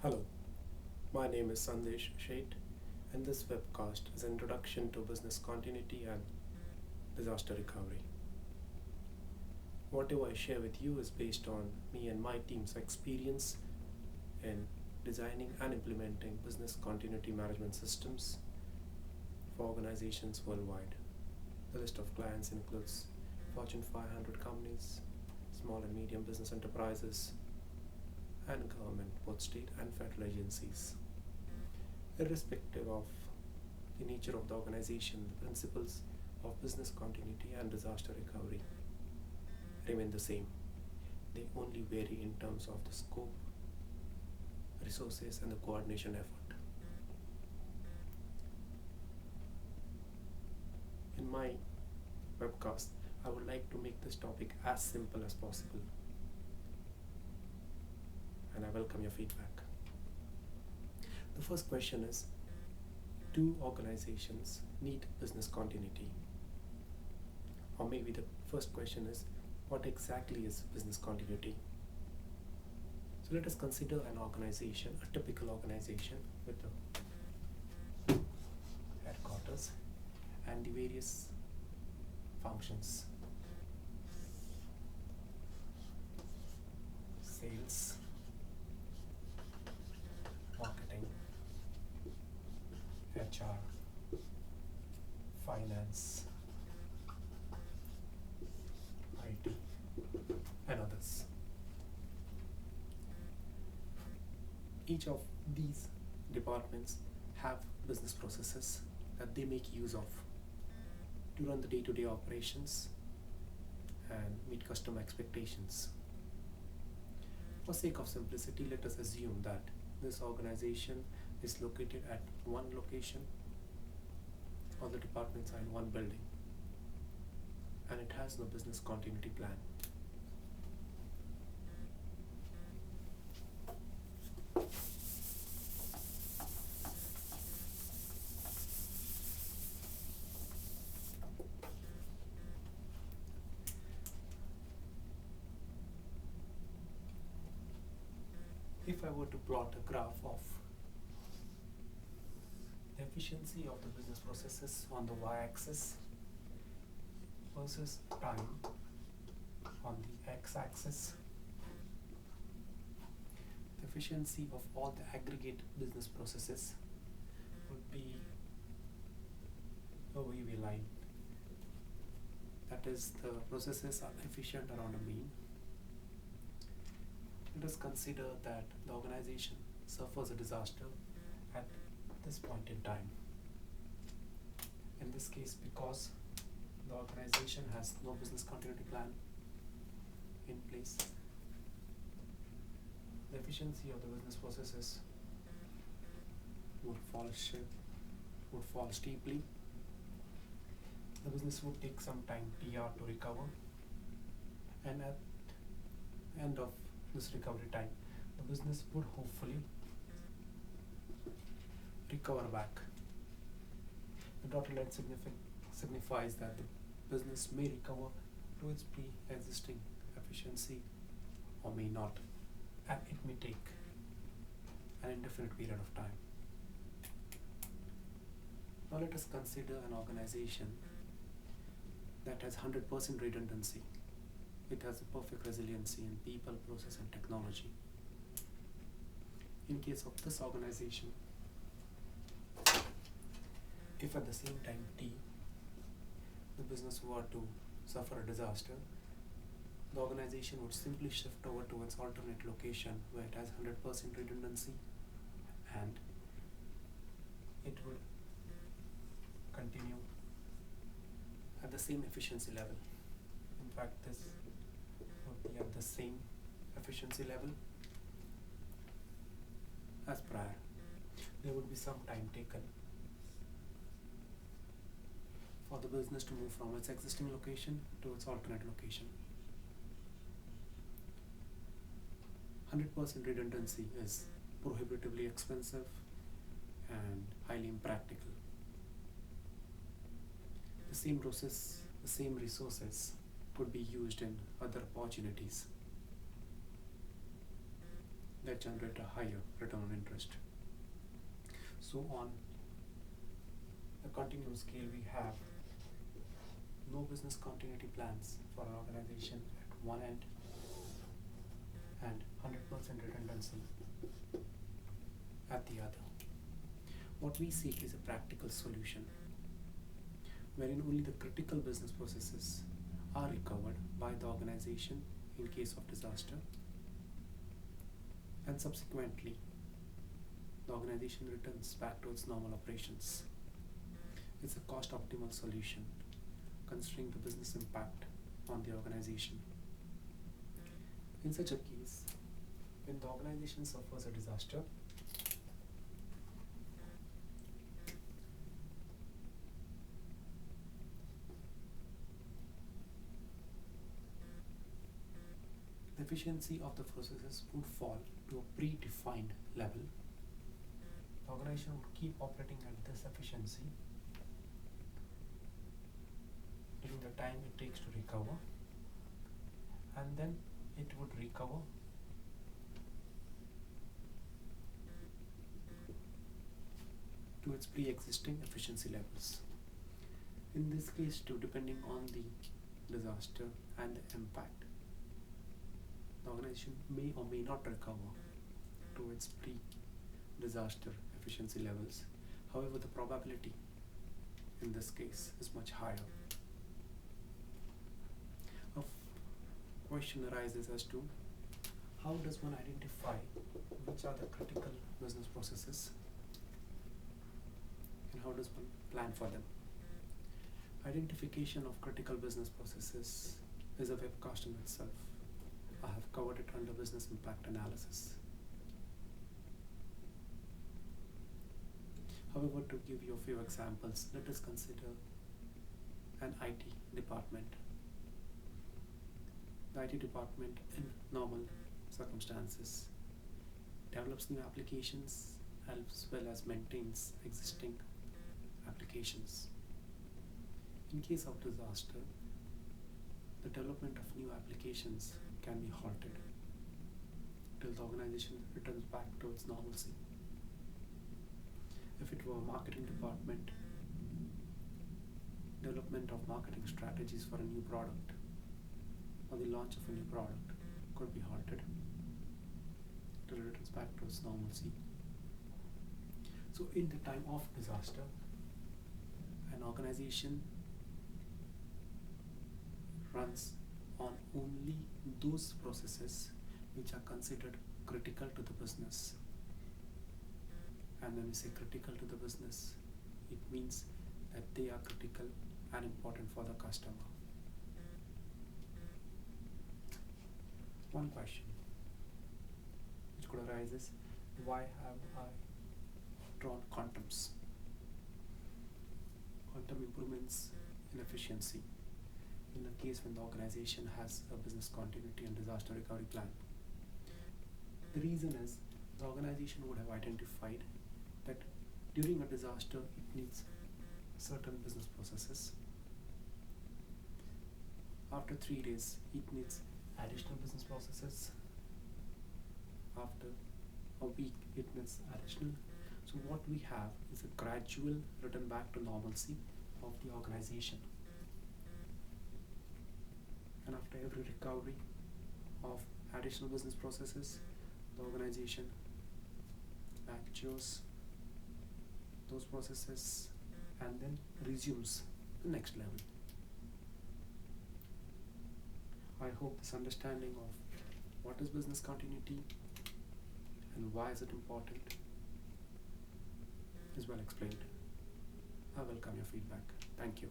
Hello, my name is Sandesh, Sheth, and this webcast is an introduction to business continuity and disaster recovery. Whatever I share with you is based on me and my team's experience in designing and implementing business continuity management systems for organizations worldwide. The list of clients includes Fortune 500 companies, small and medium business enterprises, and government, both state and federal agencies. Irrespective of the nature of the organization, the principles of business continuity and disaster recovery remain the same. They only vary in terms of the scope, resources, and the coordination effort. In my webcast, I would like to make this topic as simple as possible, and I welcome your feedback. The first question is, do organizations need business continuity? Or maybe the first question is, what exactly is business continuity? So let us consider an organization, a typical organization with the headquarters and the various functions: sales, marketing, HR, finance, IT, and others. Each of these departments have business processes that they make use of to run the day-to-day operations and meet customer expectations. For sake of simplicity, let us assume that this organization is located at one location, all the departments are in one building, and it has no business continuity plan. If I were to plot a graph of the efficiency of the business processes on the y-axis versus time on the x-axis, the efficiency of all the aggregate business processes would be a wavy line. That is, the processes are efficient around a mean. Let us consider that the organization suffers a disaster at this point in time. In this case, because the organization has no business continuity plan in place, the efficiency of the business processes would fall steeply. The business would take some time PR to recover, and at the end of this recovery time, the business would hopefully recover back. The dotted line signifies that the business may recover to its pre-existing efficiency or may not, and it may take an indefinite period of time. Now let us consider an organization that has 100% redundancy. It has a perfect resiliency in people, process, and technology. In case of this organization, if at the same time T, the business were to suffer a disaster, the organization would simply shift over to its alternate location where it has 100% redundancy, and it would continue at the same efficiency level. In fact, this would be at the same efficiency level as prior. There would be some time taken for the business to move from its existing location to its alternate location. 100% redundancy is prohibitively expensive and highly impractical. The same process, the same resources could be used in other opportunities. that generate a higher return on interest. So on the continuum scale, we have no business continuity plans for an organization at one end and 100% redundancy at the other. What we seek is a practical solution wherein only the critical business processes are recovered by the organization in case of disaster, and subsequently the organization returns back to its normal operations. It's a cost optimal solution considering the business impact on the organization. In such a case, when the organization suffers a disaster, the efficiency of the processes would fall to a predefined level. The organization would keep operating at this efficiency during the time it takes to recover, and then it would recover to its pre-existing efficiency levels. In this case too, depending on the disaster and the impact, the organization may or may not recover to its pre-disaster efficiency levels. However, the probability in this case is much higher. A question arises as to how does one identify which are the critical business processes and how does one plan for them. Identification of critical business processes is a webcast in itself. I have covered it under business impact analysis. However, to give you a few examples, let us consider an IT department. The IT department in normal circumstances develops new applications as well as maintains existing applications. In case of disaster, the development of new applications can be halted till the organization returns back to its normalcy. If it were a marketing department, development of marketing strategies for a new product or the launch of a new product could be halted till it returns back to its normalcy. So in the time of disaster, an organization runs on only those processes which are considered critical to the business. And when we say critical to the business, it means that they are critical and important for the customer. One question which could arise is, why have I drawn quantums? Quantum improvements in efficiency in the case when the organization has a business continuity and disaster recovery plan. The reason is the organization would have identified that during a disaster it needs certain business processes. After 3 days it needs additional business processes. After a week it needs additional. So what we have is a gradual return back to normalcy of the organization. And after every recovery of additional business processes, the organization matures those processes and then resumes the next level. I hope this understanding of what is business continuity and why is it important is well explained. I welcome your feedback. Thank you.